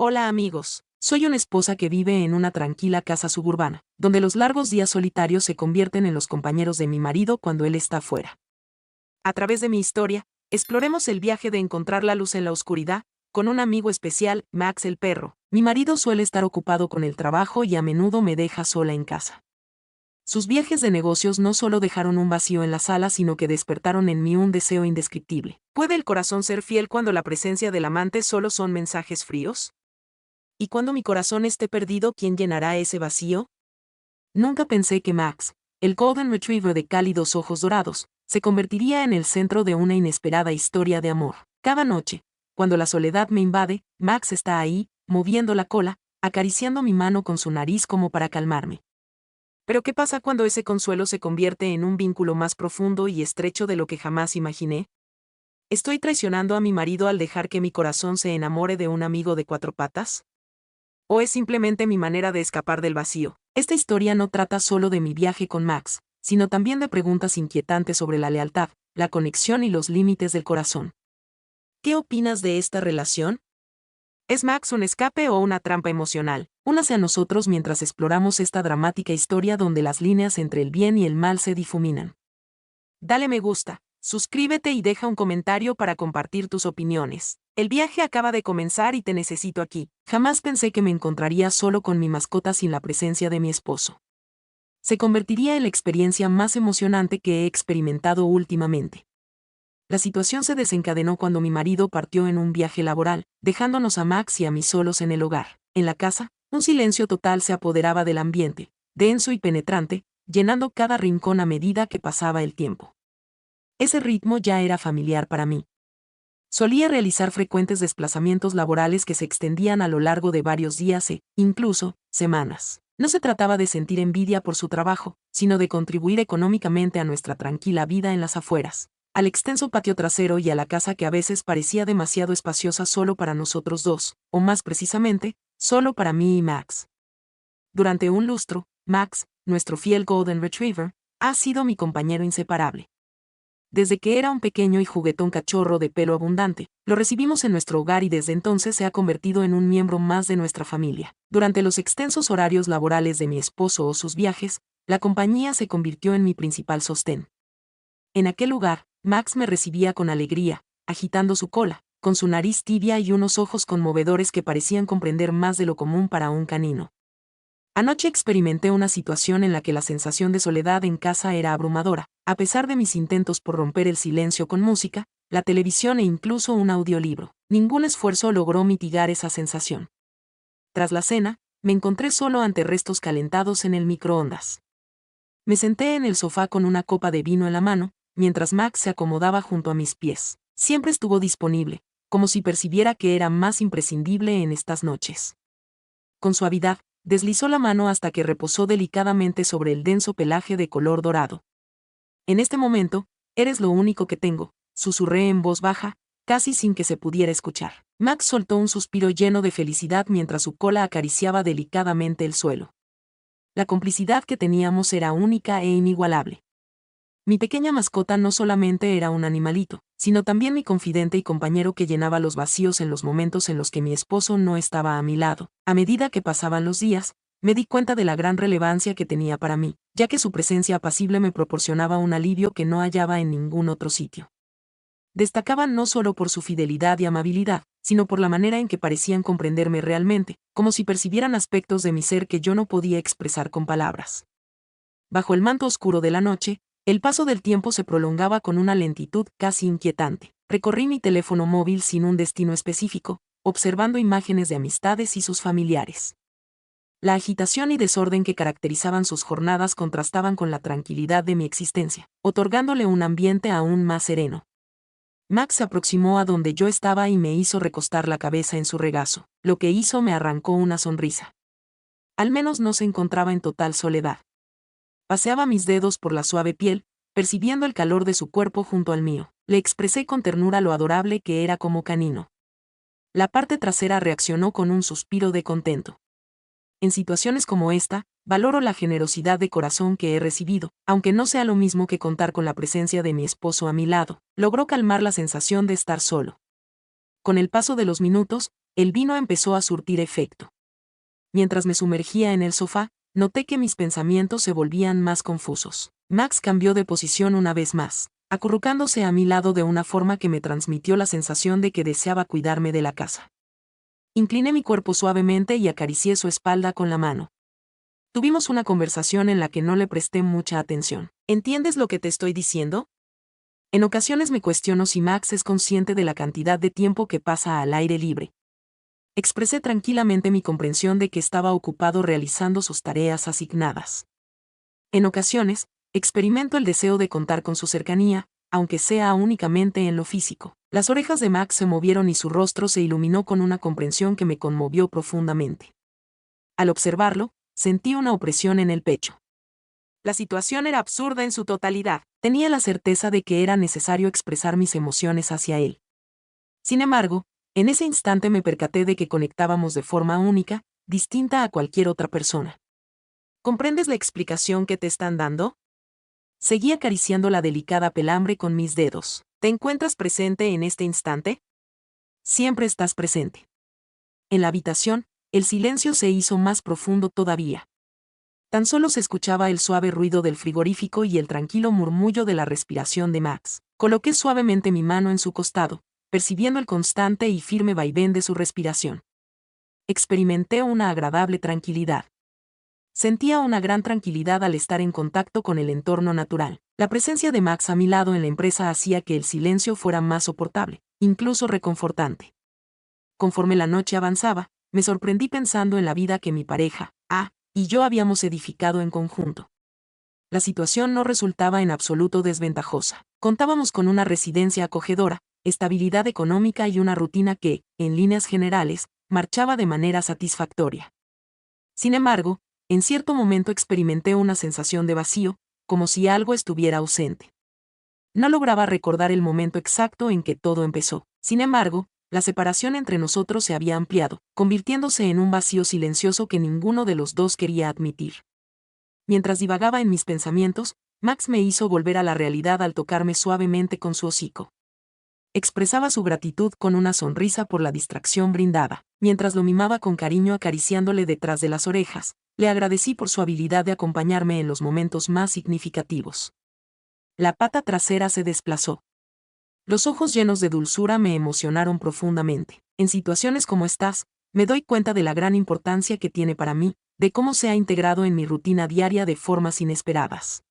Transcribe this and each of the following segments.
Hola amigos, soy una esposa que vive en una tranquila casa suburbana, donde los largos días solitarios se convierten en los compañeros de mi marido cuando él está afuera. A través de mi historia, exploremos el viaje de encontrar la luz en la oscuridad, con un amigo especial, Max el perro. Mi marido suele estar ocupado con el trabajo y a menudo me deja sola en casa. Sus viajes de negocios no solo dejaron un vacío en la sala, sino que despertaron en mí un deseo indescriptible. ¿Puede el corazón ser fiel cuando la presencia del amante solo son mensajes fríos? ¿Y cuando mi corazón esté perdido, quién llenará ese vacío? Nunca pensé que Max, el Golden Retriever de cálidos ojos dorados, se convertiría en el centro de una inesperada historia de amor. Cada noche, cuando la soledad me invade, Max está ahí, moviendo la cola, acariciando mi mano con su nariz como para calmarme. Pero ¿qué pasa cuando ese consuelo se convierte en un vínculo más profundo y estrecho de lo que jamás imaginé? ¿Estoy traicionando a mi marido al dejar que mi corazón se enamore de un amigo de cuatro patas? ¿O es simplemente mi manera de escapar del vacío? Esta historia no trata solo de mi viaje con Max, sino también de preguntas inquietantes sobre la lealtad, la conexión y los límites del corazón. ¿Qué opinas de esta relación? ¿Es Max un escape o una trampa emocional? Únase a nosotros mientras exploramos esta dramática historia donde las líneas entre el bien y el mal se difuminan. Dale me gusta, suscríbete y deja un comentario para compartir tus opiniones. El viaje acaba de comenzar y te necesito aquí. Jamás pensé que me encontraría solo con mi mascota sin la presencia de mi esposo. Se convertiría en la experiencia más emocionante que he experimentado últimamente. La situación se desencadenó cuando mi marido partió en un viaje laboral, dejándonos a Max y a mí solos en el hogar. En la casa, un silencio total se apoderaba del ambiente, denso y penetrante, llenando cada rincón a medida que pasaba el tiempo. Ese ritmo ya era familiar para mí. Solía realizar frecuentes desplazamientos laborales que se extendían a lo largo de varios días e, incluso, semanas. No se trataba de sentir envidia por su trabajo, sino de contribuir económicamente a nuestra tranquila vida en las afueras, al extenso patio trasero y a la casa que a veces parecía demasiado espaciosa solo para nosotros dos, o más precisamente, solo para mí y Max. Durante un lustro, Max, nuestro fiel Golden Retriever, ha sido mi compañero inseparable. Desde que era un pequeño y juguetón cachorro de pelo abundante, lo recibimos en nuestro hogar y desde entonces se ha convertido en un miembro más de nuestra familia. Durante los extensos horarios laborales de mi esposo o sus viajes, la compañía se convirtió en mi principal sostén. En aquel lugar, Max me recibía con alegría, agitando su cola, con su nariz tibia y unos ojos conmovedores que parecían comprender más de lo común para un canino. Anoche experimenté una situación en la que la sensación de soledad en casa era abrumadora, a pesar de mis intentos por romper el silencio con música, la televisión e incluso un audiolibro. Ningún esfuerzo logró mitigar esa sensación. Tras la cena, me encontré solo ante restos calentados en el microondas. Me senté en el sofá con una copa de vino en la mano, mientras Max se acomodaba junto a mis pies. Siempre estuvo disponible, como si percibiera que era más imprescindible en estas noches. Con suavidad, deslizó la mano hasta que reposó delicadamente sobre el denso pelaje de color dorado. En este momento, eres lo único que tengo, susurré en voz baja, casi sin que se pudiera escuchar. Max soltó un suspiro lleno de felicidad mientras su cola acariciaba delicadamente el suelo. La complicidad que teníamos era única e inigualable. Mi pequeña mascota no solamente era un animalito, sino también mi confidente y compañero que llenaba los vacíos en los momentos en los que mi esposo no estaba a mi lado. A medida que pasaban los días, me di cuenta de la gran relevancia que tenía para mí, ya que su presencia apacible me proporcionaba un alivio que no hallaba en ningún otro sitio. Destacaba no solo por su fidelidad y amabilidad, sino por la manera en que parecían comprenderme realmente, como si percibieran aspectos de mi ser que yo no podía expresar con palabras. Bajo el manto oscuro de la noche, el paso del tiempo se prolongaba con una lentitud casi inquietante. Recorrí mi teléfono móvil sin un destino específico, observando imágenes de amistades y sus familiares. La agitación y desorden que caracterizaban sus jornadas contrastaban con la tranquilidad de mi existencia, otorgándole un ambiente aún más sereno. Max se aproximó a donde yo estaba y me hizo recostar la cabeza en su regazo. Lo que hizo me arrancó una sonrisa. Al menos no se encontraba en total soledad. Paseaba mis dedos por la suave piel, percibiendo el calor de su cuerpo junto al mío. Le expresé con ternura lo adorable que era como canino. La parte trasera reaccionó con un suspiro de contento. En situaciones como esta, valoro la generosidad de corazón que he recibido, aunque no sea lo mismo que contar con la presencia de mi esposo a mi lado. Logró calmar la sensación de estar solo. Con el paso de los minutos, el vino empezó a surtir efecto. Mientras me sumergía en el sofá, noté que mis pensamientos se volvían más confusos. Max cambió de posición una vez más, acurrucándose a mi lado de una forma que me transmitió la sensación de que deseaba cuidarme de la casa. Incliné mi cuerpo suavemente y acaricié su espalda con la mano. Tuvimos una conversación en la que no le presté mucha atención. ¿Entiendes lo que te estoy diciendo? En ocasiones me cuestiono si Max es consciente de la cantidad de tiempo que pasa al aire libre. Expresé tranquilamente mi comprensión de que estaba ocupado realizando sus tareas asignadas. En ocasiones, experimento el deseo de contar con su cercanía, aunque sea únicamente en lo físico. Las orejas de Max se movieron y su rostro se iluminó con una comprensión que me conmovió profundamente. Al observarlo, sentí una opresión en el pecho. La situación era absurda en su totalidad. Tenía la certeza de que era necesario expresar mis emociones hacia él. Sin embargo, en ese instante me percaté de que conectábamos de forma única, distinta a cualquier otra persona. ¿Comprendes la explicación que te están dando? Seguí acariciando la delicada pelambre con mis dedos. ¿Te encuentras presente en este instante? Siempre estás presente. En la habitación, el silencio se hizo más profundo todavía. Tan solo se escuchaba el suave ruido del frigorífico y el tranquilo murmullo de la respiración de Max. Coloqué suavemente mi mano en su costado, percibiendo el constante y firme vaivén de su respiración. Experimenté una agradable tranquilidad. Sentía una gran tranquilidad al estar en contacto con el entorno natural. La presencia de Max a mi lado en la empresa hacía que el silencio fuera más soportable, incluso reconfortante. Conforme la noche avanzaba, me sorprendí pensando en la vida que mi pareja, y yo habíamos edificado en conjunto. La situación no resultaba en absoluto desventajosa. Contábamos con una residencia acogedora, estabilidad económica y una rutina que, en líneas generales, marchaba de manera satisfactoria. Sin embargo, en cierto momento experimenté una sensación de vacío, como si algo estuviera ausente. No lograba recordar el momento exacto en que todo empezó. Sin embargo, la separación entre nosotros se había ampliado, convirtiéndose en un vacío silencioso que ninguno de los dos quería admitir. Mientras divagaba en mis pensamientos, Max me hizo volver a la realidad al tocarme suavemente con su hocico. Expresaba su gratitud con una sonrisa por la distracción brindada. Mientras lo mimaba con cariño acariciándole detrás de las orejas, le agradecí por su habilidad de acompañarme en los momentos más significativos. La pata trasera se desplazó. Los ojos llenos de dulzura me emocionaron profundamente. En situaciones como estas, me doy cuenta de la gran importancia que tiene para mí, de cómo se ha integrado en mi rutina diaria de formas inesperadas.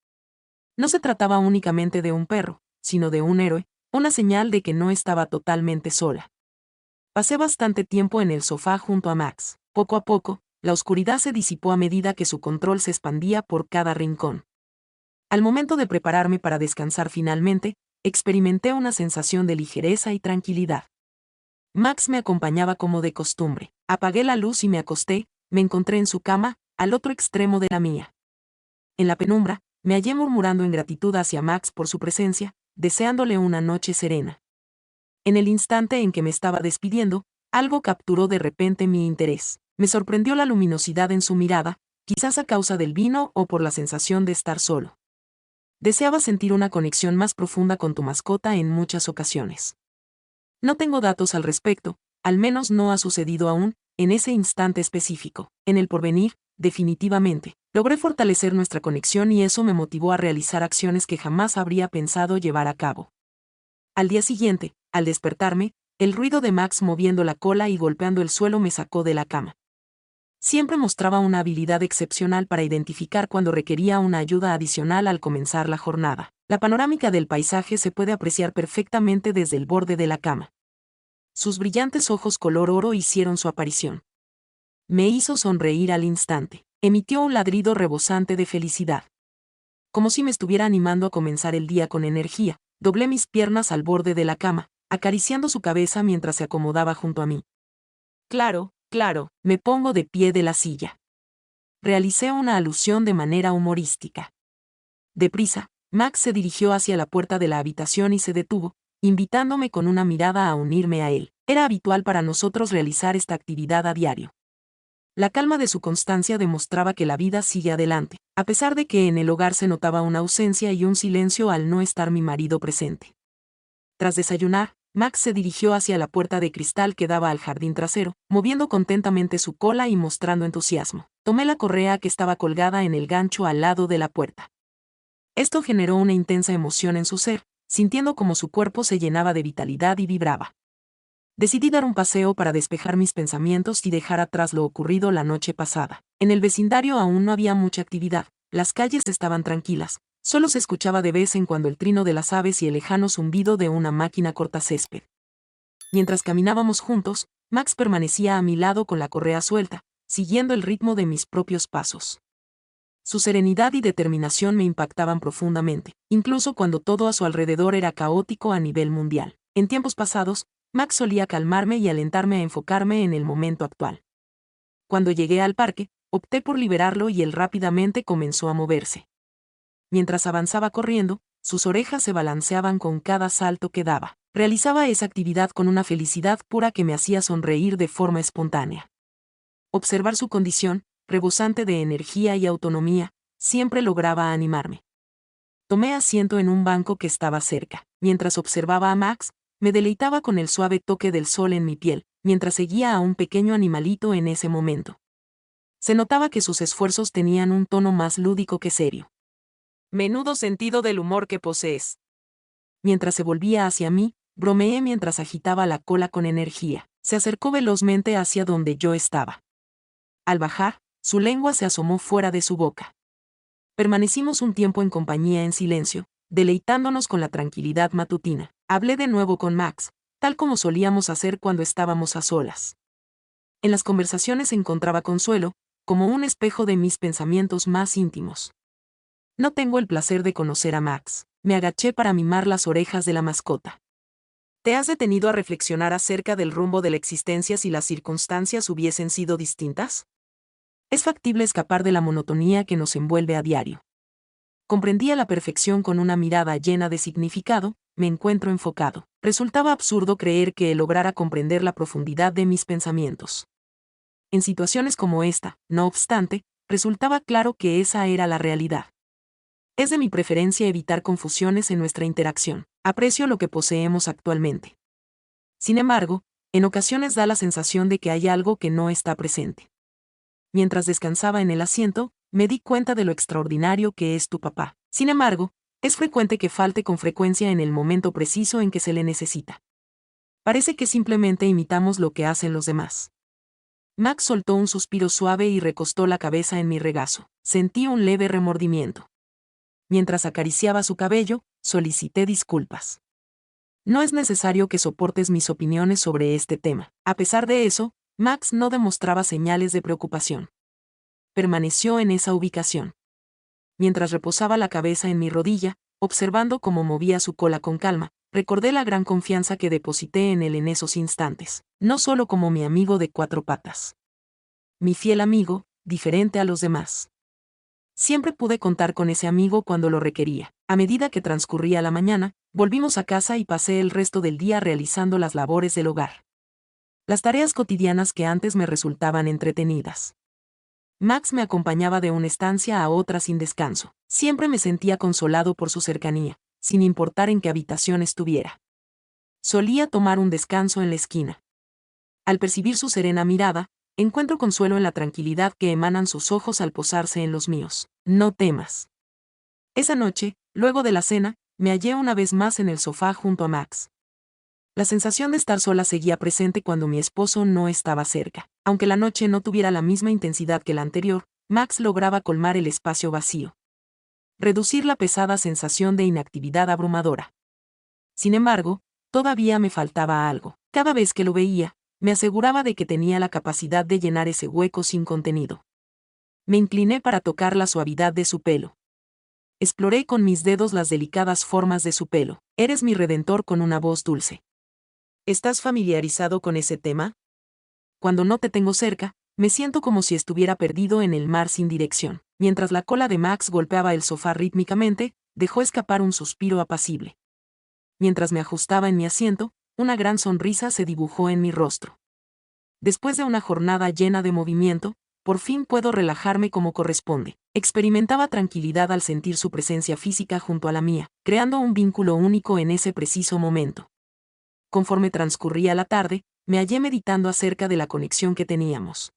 No se trataba únicamente de un perro, sino de un héroe, una señal de que no estaba totalmente sola. Pasé bastante tiempo en el sofá junto a Max. Poco a poco, la oscuridad se disipó a medida que su control se expandía por cada rincón. Al momento de prepararme para descansar finalmente, experimenté una sensación de ligereza y tranquilidad. Max me acompañaba como de costumbre. Apagué la luz y me acosté, me encontré en su cama, al otro extremo de la mía. En la penumbra, me hallé murmurando en gratitud hacia Max por su presencia, deseándole una noche serena. En el instante en que me estaba despidiendo, algo capturó de repente mi interés. Me sorprendió la luminosidad en su mirada, quizás a causa del vino o por la sensación de estar solo. Deseaba sentir una conexión más profunda con tu mascota en muchas ocasiones. No tengo datos al respecto, al menos no ha sucedido aún, en ese instante específico. En el porvenir, definitivamente, logré fortalecer nuestra conexión y eso me motivó a realizar acciones que jamás habría pensado llevar a cabo. Al día siguiente, al despertarme, el ruido de Max moviendo la cola y golpeando el suelo me sacó de la cama. Siempre mostraba una habilidad excepcional para identificar cuando requería una ayuda adicional al comenzar la jornada. La panorámica del paisaje se puede apreciar perfectamente desde el borde de la cama. Sus brillantes ojos color oro hicieron su aparición. Me hizo sonreír al instante. Emitió un ladrido rebosante de felicidad. Como si me estuviera animando a comenzar el día con energía, doblé mis piernas al borde de la cama, acariciando su cabeza mientras se acomodaba junto a mí. Claro, me pongo de pie de la silla. Realicé una alusión de manera humorística. Deprisa, Max se dirigió hacia la puerta de la habitación y se detuvo, invitándome con una mirada a unirme a él. Era habitual para nosotros realizar esta actividad a diario. La calma de su constancia demostraba que la vida sigue adelante, a pesar de que en el hogar se notaba una ausencia y un silencio al no estar mi marido presente. Tras desayunar, Max se dirigió hacia la puerta de cristal que daba al jardín trasero, moviendo contentamente su cola y mostrando entusiasmo. Tomé la correa que estaba colgada en el gancho al lado de la puerta. Esto generó una intensa emoción en su ser, sintiendo como su cuerpo se llenaba de vitalidad y vibraba. Decidí dar un paseo para despejar mis pensamientos y dejar atrás lo ocurrido la noche pasada. En el vecindario aún no había mucha actividad, las calles estaban tranquilas, solo se escuchaba de vez en cuando el trino de las aves y el lejano zumbido de una máquina cortacésped. Mientras caminábamos juntos, Max permanecía a mi lado con la correa suelta, siguiendo el ritmo de mis propios pasos. Su serenidad y determinación me impactaban profundamente, incluso cuando todo a su alrededor era caótico a nivel mundial. En tiempos pasados, Max solía calmarme y alentarme a enfocarme en el momento actual. Cuando llegué al parque, opté por liberarlo y él rápidamente comenzó a moverse. Mientras avanzaba corriendo, sus orejas se balanceaban con cada salto que daba. Realizaba esa actividad con una felicidad pura que me hacía sonreír de forma espontánea. Observar su condición, rebosante de energía y autonomía, siempre lograba animarme. Tomé asiento en un banco que estaba cerca. Mientras observaba a Max, me deleitaba con el suave toque del sol en mi piel, mientras seguía a un pequeño animalito en ese momento. Se notaba que sus esfuerzos tenían un tono más lúdico que serio. Menudo sentido del humor que posees. Mientras se volvía hacia mí, bromeé mientras agitaba la cola con energía. Se acercó velozmente hacia donde yo estaba. Al bajar, su lengua se asomó fuera de su boca. Permanecimos un tiempo en compañía en silencio, deleitándonos con la tranquilidad matutina. Hablé de nuevo con Max, tal como solíamos hacer cuando estábamos a solas. En las conversaciones encontraba consuelo, como un espejo de mis pensamientos más íntimos. No tengo el placer de conocer a Max. Me agaché para mimar las orejas de la mascota. ¿Te has detenido a reflexionar acerca del rumbo de la existencia si las circunstancias hubiesen sido distintas? Es factible escapar de la monotonía que nos envuelve a diario. Comprendí a la perfección con una mirada llena de significado, me encuentro enfocado. Resultaba absurdo creer que lograra comprender la profundidad de mis pensamientos. En situaciones como esta, no obstante, resultaba claro que esa era la realidad. Es de mi preferencia evitar confusiones en nuestra interacción. Aprecio lo que poseemos actualmente. Sin embargo, en ocasiones da la sensación de que hay algo que no está presente. Mientras descansaba en el asiento, me di cuenta de lo extraordinario que es tu papá. Sin embargo, es frecuente que falte con frecuencia en el momento preciso en que se le necesita. Parece que simplemente imitamos lo que hacen los demás. Max soltó un suspiro suave y recostó la cabeza en mi regazo. Sentí un leve remordimiento. Mientras acariciaba su cabello, solicité disculpas. No es necesario que soportes mis opiniones sobre este tema. A pesar de eso, Max no demostraba señales de preocupación. Permaneció en esa ubicación. Mientras reposaba la cabeza en mi rodilla, observando cómo movía su cola con calma, recordé la gran confianza que deposité en él en esos instantes, no solo como mi amigo de cuatro patas. Mi fiel amigo, diferente a los demás. Siempre pude contar con ese amigo cuando lo requería. A medida que transcurría la mañana, volvimos a casa y pasé el resto del día realizando las labores del hogar. Las tareas cotidianas que antes me resultaban entretenidas. Max me acompañaba de una estancia a otra sin descanso. Siempre me sentía consolado por su cercanía, sin importar en qué habitación estuviera. Solía tomar un descanso en la esquina. Al percibir su serena mirada, encuentro consuelo en la tranquilidad que emanan sus ojos al posarse en los míos. No temas. Esa noche, luego de la cena, me hallé una vez más en el sofá junto a Max. La sensación de estar sola seguía presente cuando mi esposo no estaba cerca. Aunque la noche no tuviera la misma intensidad que la anterior, Max lograba colmar el espacio vacío. Reducir la pesada sensación de inactividad abrumadora. Sin embargo, todavía me faltaba algo. Cada vez que lo veía, me aseguraba de que tenía la capacidad de llenar ese hueco sin contenido. Me incliné para tocar la suavidad de su pelo. Exploré con mis dedos las delicadas formas de su pelo. Eres mi redentor con una voz dulce. ¿Estás familiarizado con ese tema? Cuando no te tengo cerca, me siento como si estuviera perdido en el mar sin dirección. Mientras la cola de Max golpeaba el sofá rítmicamente, dejó escapar un suspiro apacible. Mientras me ajustaba en mi asiento, una gran sonrisa se dibujó en mi rostro. Después de una jornada llena de movimiento, por fin puedo relajarme como corresponde. Experimentaba tranquilidad al sentir su presencia física junto a la mía, creando un vínculo único en ese preciso momento. Conforme transcurría la tarde, me hallé meditando acerca de la conexión que teníamos.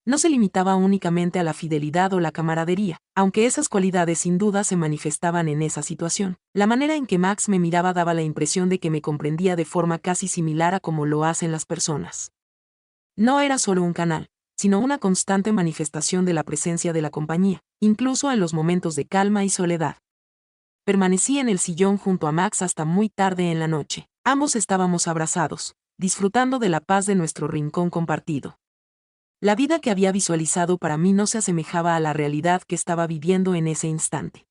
No se limitaba únicamente a la fidelidad o la camaradería, aunque esas cualidades sin duda se manifestaban en esa situación. La manera en que Max me miraba daba la impresión de que me comprendía de forma casi similar a como lo hacen las personas. No era solo un canal, sino una constante manifestación de la presencia de la compañía, incluso en los momentos de calma y soledad. Permanecí en el sillón junto a Max hasta muy tarde en la noche. Ambos estábamos abrazados, disfrutando de la paz de nuestro rincón compartido. La vida que había visualizado para mí no se asemejaba a la realidad que estaba viviendo en ese instante.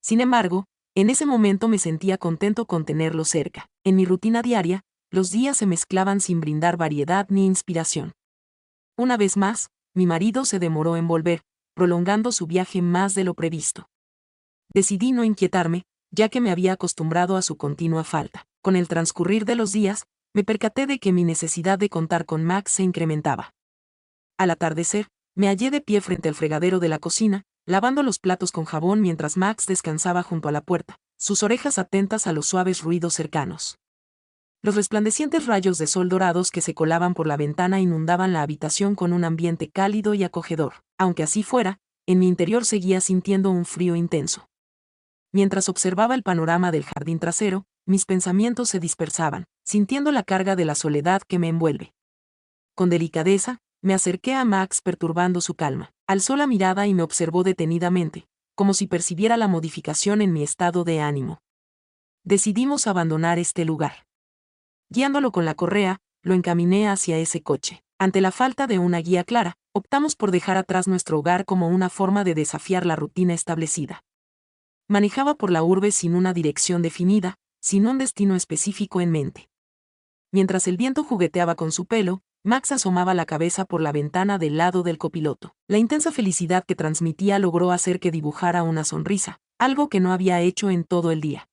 Sin embargo, en ese momento me sentía contento con tenerlo cerca. En mi rutina diaria, los días se mezclaban sin brindar variedad ni inspiración. Una vez más, mi marido se demoró en volver, prolongando su viaje más de lo previsto. Decidí no inquietarme, ya que me había acostumbrado a su continua falta. Con el transcurrir de los días, me percaté de que mi necesidad de contar con Max se incrementaba. Al atardecer, me hallé de pie frente al fregadero de la cocina, lavando los platos con jabón mientras Max descansaba junto a la puerta, sus orejas atentas a los suaves ruidos cercanos. Los resplandecientes rayos de sol dorados que se colaban por la ventana inundaban la habitación con un ambiente cálido y acogedor. Aunque así fuera, en mi interior seguía sintiendo un frío intenso. Mientras observaba el panorama del jardín trasero, mis pensamientos se dispersaban, sintiendo la carga de la soledad que me envuelve. Con delicadeza, me acerqué a Max perturbando su calma. Alzó la mirada y me observó detenidamente, como si percibiera la modificación en mi estado de ánimo. Decidimos abandonar este lugar. Guiándolo con la correa, lo encaminé hacia ese coche. Ante la falta de una guía clara, optamos por dejar atrás nuestro hogar como una forma de desafiar la rutina establecida. Manejaba por la urbe sin una dirección definida, sin un destino específico en mente. Mientras el viento jugueteaba con su pelo, Max asomaba la cabeza por la ventana del lado del copiloto. La intensa felicidad que transmitía logró hacer que dibujara una sonrisa, algo que no había hecho en todo el día.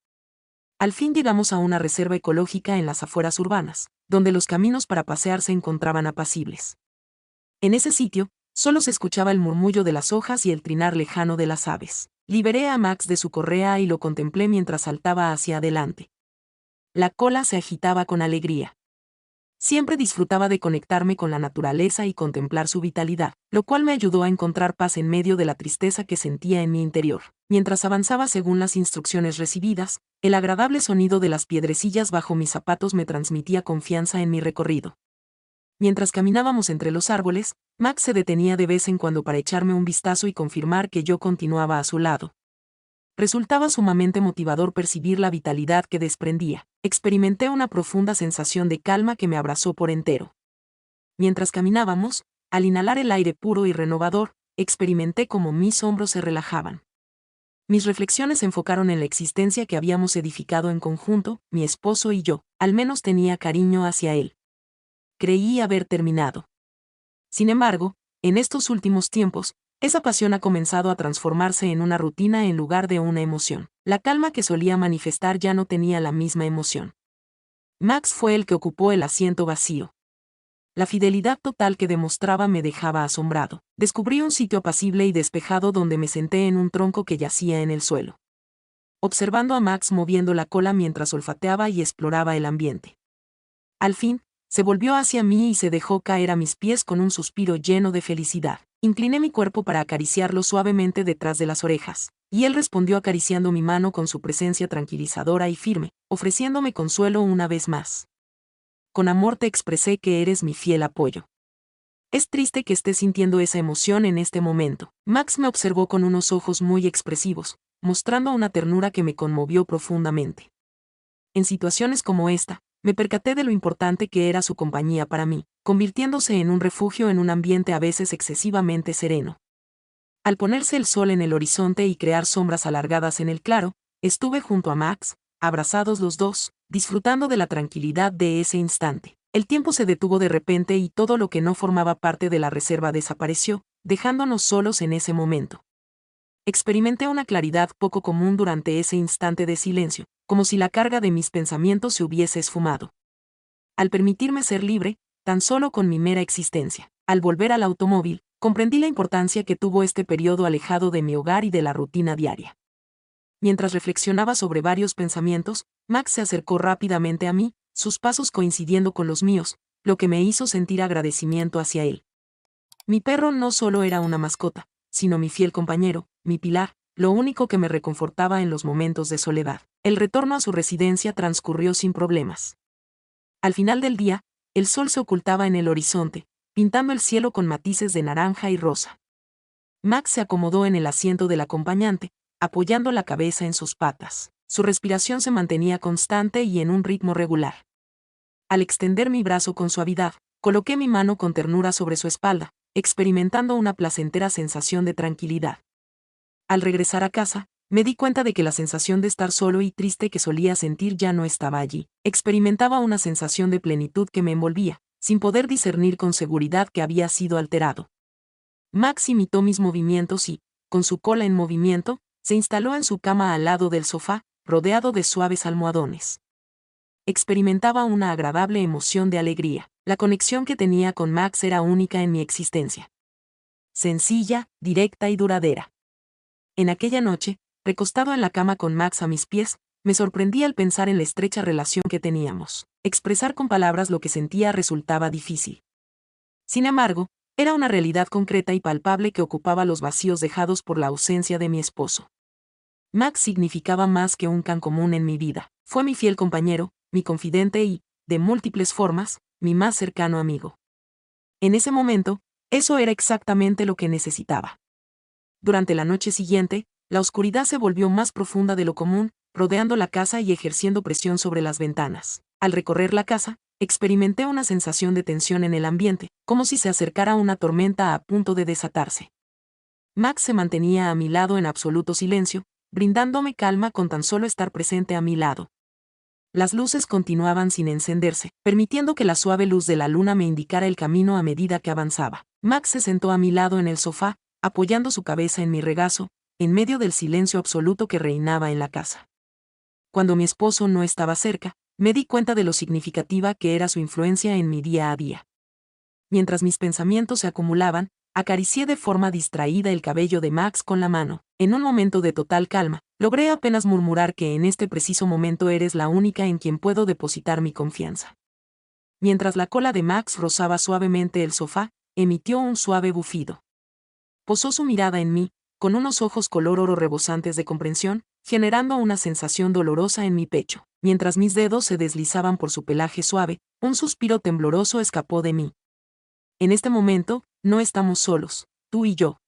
Al fin llegamos a una reserva ecológica en las afueras urbanas, donde los caminos para pasear se encontraban apacibles. En ese sitio, solo se escuchaba el murmullo de las hojas y el trinar lejano de las aves. Liberé a Max de su correa y lo contemplé mientras saltaba hacia adelante. La cola se agitaba con alegría. Siempre disfrutaba de conectarme con la naturaleza y contemplar su vitalidad, lo cual me ayudó a encontrar paz en medio de la tristeza que sentía en mi interior. Mientras avanzaba según las instrucciones recibidas, el agradable sonido de las piedrecillas bajo mis zapatos me transmitía confianza en mi recorrido. Mientras caminábamos entre los árboles, Max se detenía de vez en cuando para echarme un vistazo y confirmar que yo continuaba a su lado. Resultaba sumamente motivador percibir la vitalidad que desprendía. Experimenté una profunda sensación de calma que me abrazó por entero. Mientras caminábamos, al inhalar el aire puro y renovador, experimenté cómo mis hombros se relajaban. Mis reflexiones se enfocaron en la existencia que habíamos edificado en conjunto, mi esposo y yo. Al menos tenía cariño hacia él. Creí haber terminado. Sin embargo, en estos últimos tiempos, esa pasión ha comenzado a transformarse en una rutina en lugar de una emoción. La calma que solía manifestar ya no tenía la misma emoción. Max fue el que ocupó el asiento vacío. La fidelidad total que demostraba me dejaba asombrado. Descubrí un sitio apacible y despejado donde me senté en un tronco que yacía en el suelo, observando a Max moviendo la cola mientras olfateaba y exploraba el ambiente. Al fin, se volvió hacia mí y se dejó caer a mis pies con un suspiro lleno de felicidad. Incliné mi cuerpo para acariciarlo suavemente detrás de las orejas, y él respondió acariciando mi mano con su presencia tranquilizadora y firme, ofreciéndome consuelo una vez más. Con amor te expresé que eres mi fiel apoyo. Es triste que estés sintiendo esa emoción en este momento. Max me observó con unos ojos muy expresivos, mostrando una ternura que me conmovió profundamente. En situaciones como esta, me percaté de lo importante que era su compañía para mí, convirtiéndose en un refugio en un ambiente a veces excesivamente sereno. Al ponerse el sol en el horizonte y crear sombras alargadas en el claro, estuve junto a Max, abrazados los dos, disfrutando de la tranquilidad de ese instante. El tiempo se detuvo de repente y todo lo que no formaba parte de la reserva desapareció, dejándonos solos en ese momento. Experimenté una claridad poco común durante ese instante de silencio, como si la carga de mis pensamientos se hubiese esfumado. Al permitirme ser libre, tan solo con mi mera existencia, al volver al automóvil, comprendí la importancia que tuvo este periodo alejado de mi hogar y de la rutina diaria. Mientras reflexionaba sobre varios pensamientos, Max se acercó rápidamente a mí, sus pasos coincidiendo con los míos, lo que me hizo sentir agradecimiento hacia él. Mi perro no solo era una mascota, sino mi fiel compañero, mi pilar, lo único que me reconfortaba en los momentos de soledad. El retorno a su residencia transcurrió sin problemas. Al final del día, el sol se ocultaba en el horizonte, pintando el cielo con matices de naranja y rosa. Max se acomodó en el asiento del acompañante, apoyando la cabeza en sus patas. Su respiración se mantenía constante y en un ritmo regular. Al extender mi brazo con suavidad, coloqué mi mano con ternura sobre su espalda, experimentando una placentera sensación de tranquilidad. Al regresar a casa, me di cuenta de que la sensación de estar solo y triste que solía sentir ya no estaba allí. Experimentaba una sensación de plenitud que me envolvía, sin poder discernir con seguridad que había sido alterado. Max imitó mis movimientos y, con su cola en movimiento, se instaló en su cama al lado del sofá, rodeado de suaves almohadones. Experimentaba una agradable emoción de alegría. La conexión que tenía con Max era única en mi existencia. Sencilla, directa y duradera. En aquella noche, recostado en la cama con Max a mis pies, me sorprendí al pensar en la estrecha relación que teníamos. Expresar con palabras lo que sentía resultaba difícil. Sin embargo, era una realidad concreta y palpable que ocupaba los vacíos dejados por la ausencia de mi esposo. Max significaba más que un can común en mi vida. Fue mi fiel compañero, mi confidente y, de múltiples formas, mi más cercano amigo. En ese momento, eso era exactamente lo que necesitaba. Durante la noche siguiente, la oscuridad se volvió más profunda de lo común, rodeando la casa y ejerciendo presión sobre las ventanas. Al recorrer la casa, experimenté una sensación de tensión en el ambiente, como si se acercara una tormenta a punto de desatarse. Max se mantenía a mi lado en absoluto silencio, brindándome calma con tan solo estar presente a mi lado. Las luces continuaban sin encenderse, permitiendo que la suave luz de la luna me indicara el camino a medida que avanzaba. Max se sentó a mi lado en el sofá, apoyando su cabeza en mi regazo, en medio del silencio absoluto que reinaba en la casa. Cuando mi esposo no estaba cerca, me di cuenta de lo significativa que era su influencia en mi día a día. Mientras mis pensamientos se acumulaban, acaricié de forma distraída el cabello de Max con la mano. En un momento de total calma, logré apenas murmurar que en este preciso momento eres la única en quien puedo depositar mi confianza. Mientras la cola de Max rozaba suavemente el sofá, emitió un suave bufido. Posó su mirada en mí, con unos ojos color oro rebosantes de comprensión, generando una sensación dolorosa en mi pecho. Mientras mis dedos se deslizaban por su pelaje suave, un suspiro tembloroso escapó de mí. En este momento, no estamos solos, tú y yo.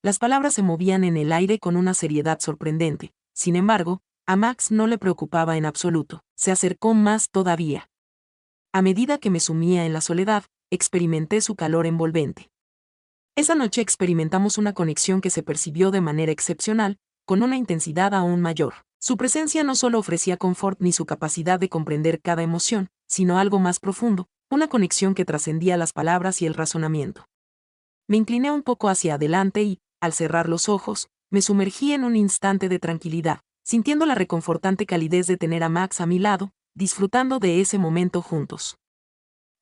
Las palabras se movían en el aire con una seriedad sorprendente. Sin embargo, a Max no le preocupaba en absoluto. Se acercó más todavía. A medida que me sumía en la soledad, experimenté su calor envolvente. Esa noche experimentamos una conexión que se percibió de manera excepcional, con una intensidad aún mayor. Su presencia no solo ofrecía confort ni su capacidad de comprender cada emoción, sino algo más profundo, una conexión que trascendía las palabras y el razonamiento. Me incliné un poco hacia adelante y, al cerrar los ojos, me sumergí en un instante de tranquilidad, sintiendo la reconfortante calidez de tener a Max a mi lado, disfrutando de ese momento juntos.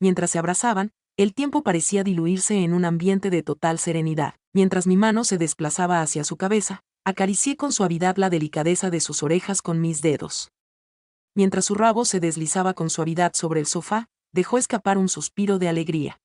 Mientras se abrazaban, el tiempo parecía diluirse en un ambiente de total serenidad. Mientras mi mano se desplazaba hacia su cabeza, acaricié con suavidad la delicadeza de sus orejas con mis dedos. Mientras su rabo se deslizaba con suavidad sobre el sofá, dejó escapar un suspiro de alegría.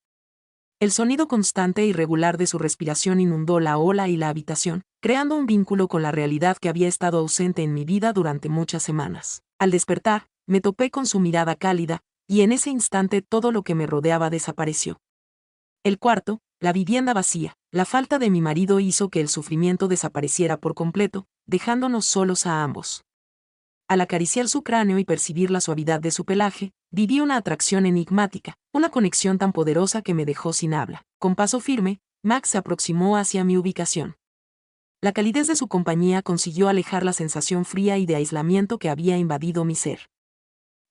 El sonido constante y regular de su respiración inundó la ola y la habitación, creando un vínculo con la realidad que había estado ausente en mi vida durante muchas semanas. Al despertar, me topé con su mirada cálida, y en ese instante todo lo que me rodeaba desapareció. El cuarto, la vivienda vacía, la falta de mi marido hizo que el sufrimiento desapareciera por completo, dejándonos solos a ambos. Al acariciar su cráneo y percibir la suavidad de su pelaje, viví una atracción enigmática, una conexión tan poderosa que me dejó sin habla. Con paso firme, Max se aproximó hacia mi ubicación. La calidez de su compañía consiguió alejar la sensación fría y de aislamiento que había invadido mi ser.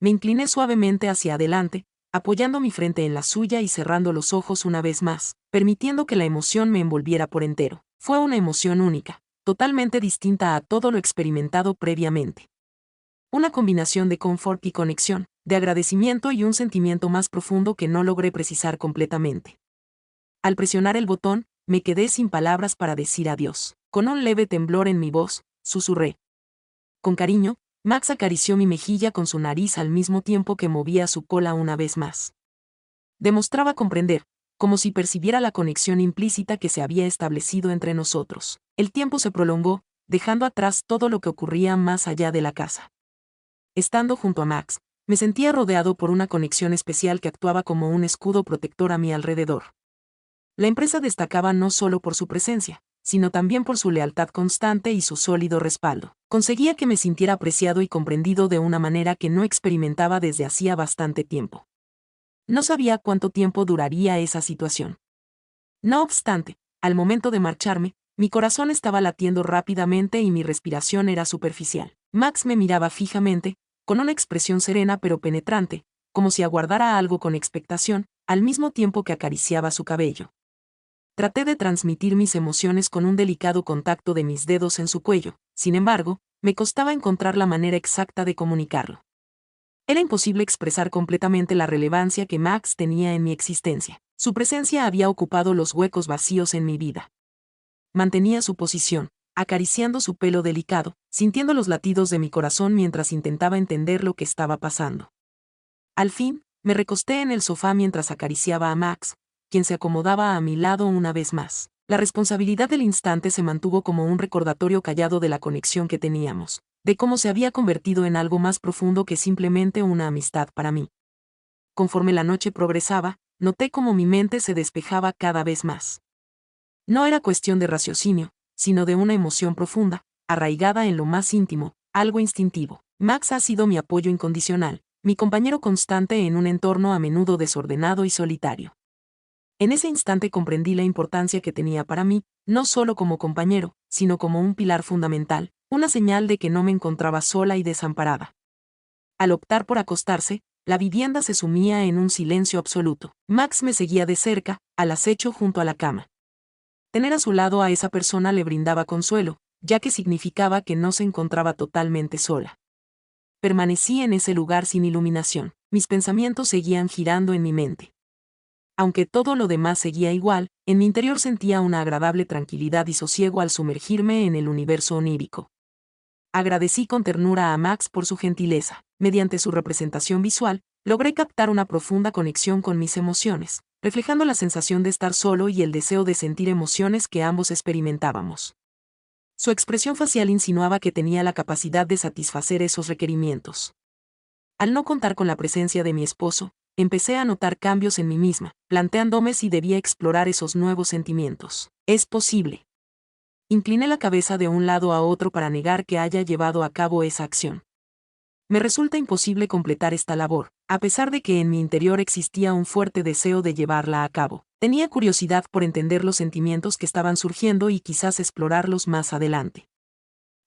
Me incliné suavemente hacia adelante, apoyando mi frente en la suya y cerrando los ojos una vez más, permitiendo que la emoción me envolviera por entero. Fue una emoción única, totalmente distinta a todo lo experimentado previamente. Una combinación de confort y conexión, de agradecimiento y un sentimiento más profundo que no logré precisar completamente. Al presionar el botón, me quedé sin palabras para decir adiós. Con un leve temblor en mi voz, susurré: con cariño, Max acarició mi mejilla con su nariz al mismo tiempo que movía su cola una vez más. Demostraba comprender, como si percibiera la conexión implícita que se había establecido entre nosotros. El tiempo se prolongó, dejando atrás todo lo que ocurría más allá de la casa. Estando junto a Max, me sentía rodeado por una conexión especial que actuaba como un escudo protector a mi alrededor. La empresa destacaba no solo por su presencia, sino también por su lealtad constante y su sólido respaldo. Conseguía que me sintiera apreciado y comprendido de una manera que no experimentaba desde hacía bastante tiempo. No sabía cuánto tiempo duraría esa situación. No obstante, al momento de marcharme, mi corazón estaba latiendo rápidamente y mi respiración era superficial. Max me miraba fijamente, con una expresión serena pero penetrante, como si aguardara algo con expectación, al mismo tiempo que acariciaba su cabello. Traté de transmitir mis emociones con un delicado contacto de mis dedos en su cuello, sin embargo, me costaba encontrar la manera exacta de comunicarlo. Era imposible expresar completamente la relevancia que Max tenía en mi existencia. Su presencia había ocupado los huecos vacíos en mi vida. Mantenía su posición, acariciando su pelo delicado, sintiendo los latidos de mi corazón mientras intentaba entender lo que estaba pasando. Al fin, me recosté en el sofá mientras acariciaba a Max, quien se acomodaba a mi lado una vez más. La responsabilidad del instante se mantuvo como un recordatorio callado de la conexión que teníamos, de cómo se había convertido en algo más profundo que simplemente una amistad para mí. Conforme la noche progresaba, noté cómo mi mente se despejaba cada vez más. No era cuestión de raciocinio, sino de una emoción profunda, arraigada en lo más íntimo, algo instintivo. Max ha sido mi apoyo incondicional, mi compañero constante en un entorno a menudo desordenado y solitario. En ese instante comprendí la importancia que tenía para mí, no solo como compañero, sino como un pilar fundamental, una señal de que no me encontraba sola y desamparada. Al optar por acostarse, la vivienda se sumía en un silencio absoluto. Max me seguía de cerca, al acecho junto a la cama. Tener a su lado a esa persona le brindaba consuelo, ya que significaba que no se encontraba totalmente sola. Permanecí en ese lugar sin iluminación, mis pensamientos seguían girando en mi mente. Aunque todo lo demás seguía igual, en mi interior sentía una agradable tranquilidad y sosiego al sumergirme en el universo onírico. Agradecí con ternura a Max por su gentileza. Mediante su representación visual, logré captar una profunda conexión con mis emociones, reflejando la sensación de estar solo y el deseo de sentir emociones que ambos experimentábamos. Su expresión facial insinuaba que tenía la capacidad de satisfacer esos requerimientos. Al no contar con la presencia de mi esposo, empecé a notar cambios en mí misma, planteándome si debía explorar esos nuevos sentimientos. ¿Es posible? Incliné la cabeza de un lado a otro para negar que haya llevado a cabo esa acción. Me resulta imposible completar esta labor, a pesar de que en mi interior existía un fuerte deseo de llevarla a cabo. Tenía curiosidad por entender los sentimientos que estaban surgiendo y quizás explorarlos más adelante.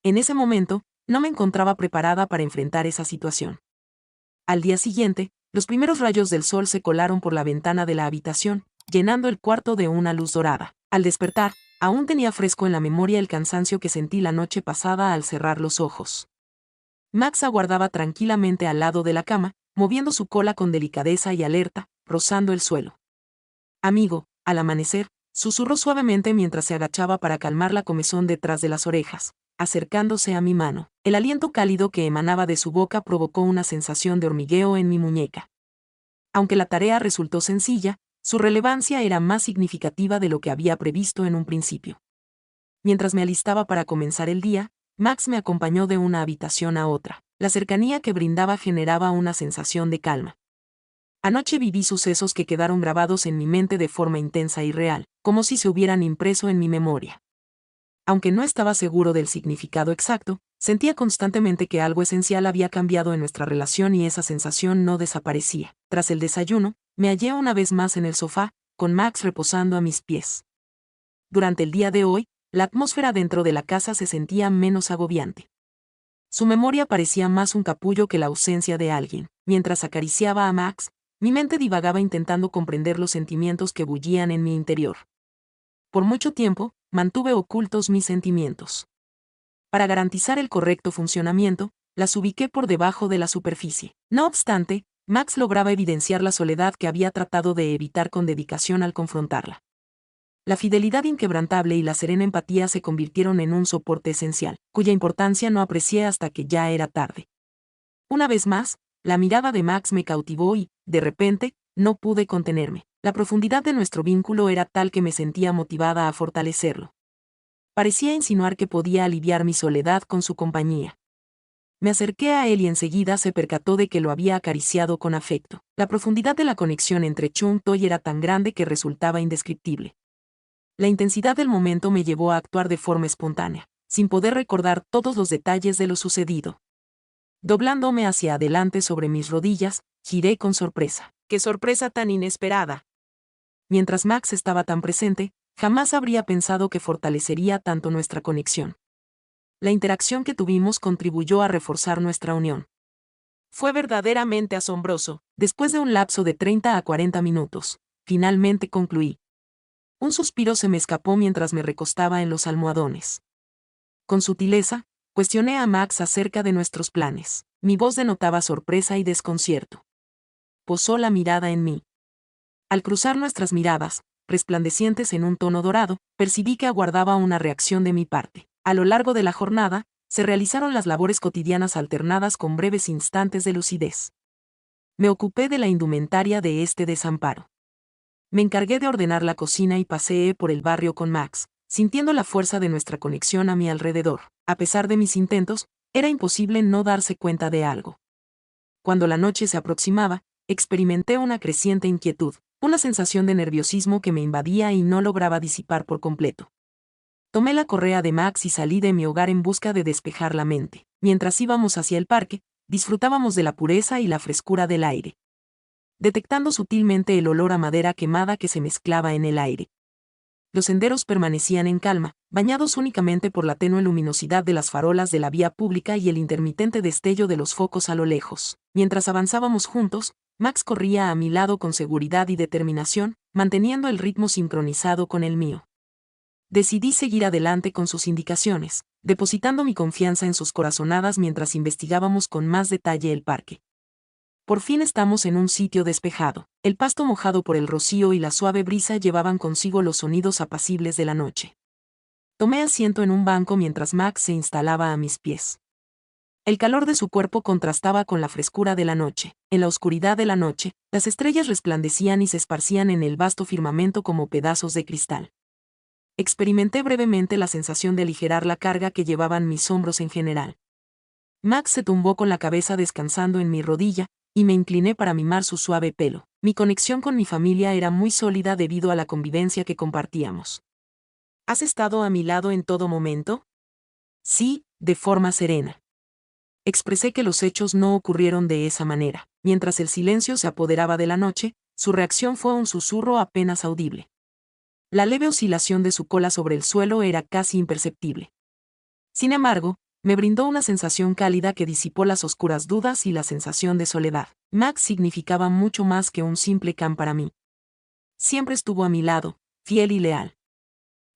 En ese momento, no me encontraba preparada para enfrentar esa situación. Al día siguiente, los primeros rayos del sol se colaron por la ventana de la habitación, llenando el cuarto de una luz dorada. Al despertar, aún tenía fresco en la memoria el cansancio que sentí la noche pasada al cerrar los ojos. Max aguardaba tranquilamente al lado de la cama, moviendo su cola con delicadeza y alerta, rozando el suelo. Amigo, al amanecer, susurró suavemente mientras se agachaba para calmar la comezón detrás de las orejas, acercándose a mi mano. El aliento cálido que emanaba de su boca provocó una sensación de hormigueo en mi muñeca. Aunque la tarea resultó sencilla, su relevancia era más significativa de lo que había previsto en un principio. Mientras me alistaba para comenzar el día, Max me acompañó de una habitación a otra. La cercanía que brindaba generaba una sensación de calma. Anoche viví sucesos que quedaron grabados en mi mente de forma intensa y real, como si se hubieran impreso en mi memoria. Aunque no estaba seguro del significado exacto, sentía constantemente que algo esencial había cambiado en nuestra relación y esa sensación no desaparecía. Tras el desayuno, me hallé una vez más en el sofá, con Max reposando a mis pies. Durante el día de hoy, la atmósfera dentro de la casa se sentía menos agobiante. Su memoria parecía más un capullo que la ausencia de alguien. Mientras acariciaba a Max, mi mente divagaba intentando comprender los sentimientos que bullían en mi interior. Por mucho tiempo, mantuve ocultos mis sentimientos. Para garantizar el correcto funcionamiento, las ubiqué por debajo de la superficie. No obstante, Max lograba evidenciar la soledad que había tratado de evitar con dedicación al confrontarla. La fidelidad inquebrantable y la serena empatía se convirtieron en un soporte esencial, cuya importancia no aprecié hasta que ya era tarde. Una vez más, la mirada de Max me cautivó y, de repente, no pude contenerme. La profundidad de nuestro vínculo era tal que me sentía motivada a fortalecerlo. Parecía insinuar que podía aliviar mi soledad con su compañía. Me acerqué a él y enseguida se percató de que lo había acariciado con afecto. La profundidad de la conexión entre Chung Toy era tan grande que resultaba indescriptible. La intensidad del momento me llevó a actuar de forma espontánea, sin poder recordar todos los detalles de lo sucedido. Doblándome hacia adelante sobre mis rodillas, giré con sorpresa. ¡Qué sorpresa tan inesperada! Mientras Max estaba tan presente, jamás habría pensado que fortalecería tanto nuestra conexión. La interacción que tuvimos contribuyó a reforzar nuestra unión. Fue verdaderamente asombroso. Después de un lapso de 30 a 40 minutos, finalmente concluí. Un suspiro se me escapó mientras me recostaba en los almohadones. Con sutileza, cuestioné a Max acerca de nuestros planes. Mi voz denotaba sorpresa y desconcierto. Posó la mirada en mí. Al cruzar nuestras miradas, resplandecientes en un tono dorado, percibí que aguardaba una reacción de mi parte. A lo largo de la jornada, se realizaron las labores cotidianas alternadas con breves instantes de lucidez. Me ocupé de la indumentaria de este desamparo. Me encargué de ordenar la cocina y paseé por el barrio con Max, sintiendo la fuerza de nuestra conexión a mi alrededor. A pesar de mis intentos, era imposible no darse cuenta de algo. Cuando la noche se aproximaba, experimenté una creciente inquietud, una sensación de nerviosismo que me invadía y no lograba disipar por completo. Tomé la correa de Max y salí de mi hogar en busca de despejar la mente. Mientras íbamos hacia el parque, disfrutábamos de la pureza y la frescura del aire, detectando sutilmente el olor a madera quemada que se mezclaba en el aire. Los senderos permanecían en calma, bañados únicamente por la tenue luminosidad de las farolas de la vía pública y el intermitente destello de los focos a lo lejos. Mientras avanzábamos juntos, Max corría a mi lado con seguridad y determinación, manteniendo el ritmo sincronizado con el mío. Decidí seguir adelante con sus indicaciones, depositando mi confianza en sus corazonadas mientras investigábamos con más detalle el parque. Por fin estamos en un sitio despejado. El pasto mojado por el rocío y la suave brisa llevaban consigo los sonidos apacibles de la noche. Tomé asiento en un banco mientras Max se instalaba a mis pies. El calor de su cuerpo contrastaba con la frescura de la noche. En la oscuridad de la noche, las estrellas resplandecían y se esparcían en el vasto firmamento como pedazos de cristal. Experimenté brevemente la sensación de aligerar la carga que llevaban mis hombros en general. Max se tumbó con la cabeza descansando en mi rodilla, y me incliné para mimar su suave pelo. Mi conexión con mi familia era muy sólida debido a la convivencia que compartíamos. ¿Has estado a mi lado en todo momento? Sí, de forma serena. Expresé que los hechos no ocurrieron de esa manera. Mientras el silencio se apoderaba de la noche, su reacción fue un susurro apenas audible. La leve oscilación de su cola sobre el suelo era casi imperceptible. Sin embargo, me brindó una sensación cálida que disipó las oscuras dudas y la sensación de soledad. Max significaba mucho más que un simple can para mí. Siempre estuvo a mi lado, fiel y leal.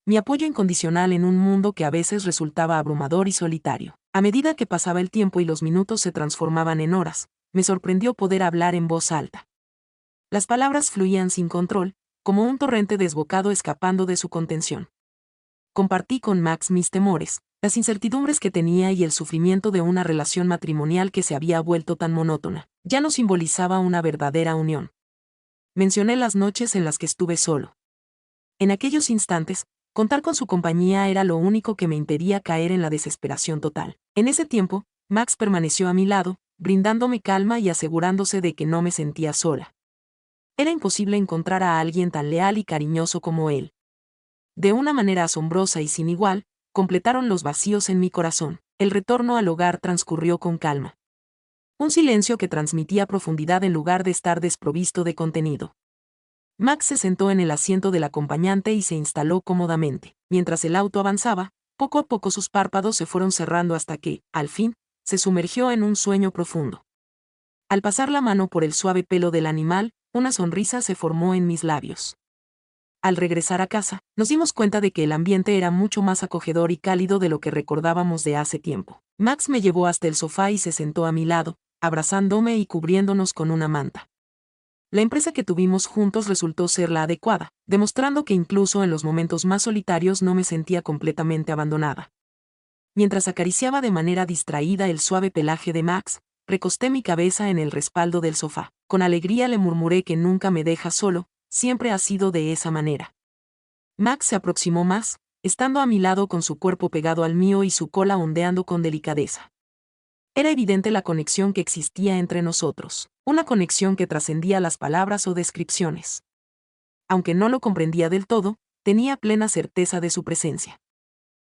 Mi apoyo incondicional en un mundo que a veces resultaba abrumador y solitario. A medida que pasaba el tiempo y los minutos se transformaban en horas, me sorprendió poder hablar en voz alta. Las palabras fluían sin control, como un torrente desbocado escapando de su contención. Compartí con Max mis temores, las incertidumbres que tenía y el sufrimiento de una relación matrimonial que se había vuelto tan monótona. Ya no simbolizaba una verdadera unión. Mencioné las noches en las que estuve solo. En aquellos instantes, contar con su compañía era lo único que me impedía caer en la desesperación total. En ese tiempo, Max permaneció a mi lado, brindándome calma y asegurándose de que no me sentía sola. Era imposible encontrar a alguien tan leal y cariñoso como él. De una manera asombrosa y sin igual, completaron los vacíos en mi corazón. El retorno al hogar transcurrió con calma. Un silencio que transmitía profundidad en lugar de estar desprovisto de contenido. Max se sentó en el asiento del acompañante y se instaló cómodamente. Mientras el auto avanzaba, poco a poco sus párpados se fueron cerrando hasta que, al fin, se sumergió en un sueño profundo. Al pasar la mano por el suave pelo del animal, una sonrisa se formó en mis labios. Al regresar a casa, nos dimos cuenta de que el ambiente era mucho más acogedor y cálido de lo que recordábamos de hace tiempo. Max me llevó hasta el sofá y se sentó a mi lado, abrazándome y cubriéndonos con una manta. La empresa que tuvimos juntos resultó ser la adecuada, demostrando que incluso en los momentos más solitarios no me sentía completamente abandonada. Mientras acariciaba de manera distraída el suave pelaje de Max, recosté mi cabeza en el respaldo del sofá. Con alegría le murmuré que nunca me deja solo, siempre ha sido de esa manera. Max se aproximó más, estando a mi lado con su cuerpo pegado al mío y su cola ondeando con delicadeza. Era evidente la conexión que existía entre nosotros, una conexión que trascendía las palabras o descripciones. Aunque no lo comprendía del todo, tenía plena certeza de su presencia.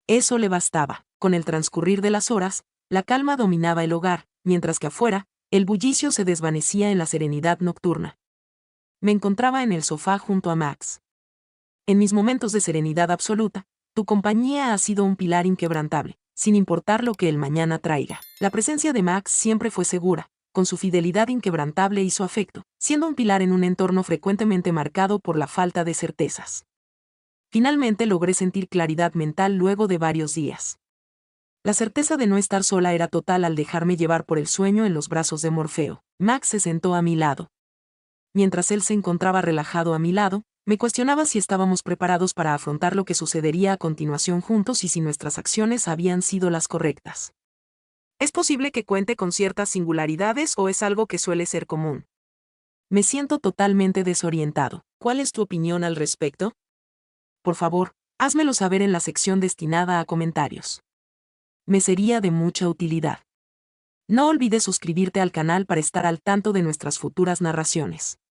Eso le bastaba. Con el transcurrir de las horas, la calma dominaba el hogar, mientras que afuera, el bullicio se desvanecía en la serenidad nocturna. Me encontraba en el sofá junto a Max. En mis momentos de serenidad absoluta, tu compañía ha sido un pilar inquebrantable, sin importar lo que el mañana traiga. La presencia de Max siempre fue segura, con su fidelidad inquebrantable y su afecto, siendo un pilar en un entorno frecuentemente marcado por la falta de certezas. Finalmente logré sentir claridad mental luego de varios días. La certeza de no estar sola era total al dejarme llevar por el sueño en los brazos de Morfeo. Max se sentó a mi lado. Mientras él se encontraba relajado a mi lado, me cuestionaba si estábamos preparados para afrontar lo que sucedería a continuación juntos y si nuestras acciones habían sido las correctas. ¿Es posible que cuente con ciertas singularidades o es algo que suele ser común? Me siento totalmente desorientado. ¿Cuál es tu opinión al respecto? Por favor, házmelo saber en la sección destinada a comentarios. Me sería de mucha utilidad. No olvides suscribirte al canal para estar al tanto de nuestras futuras narraciones.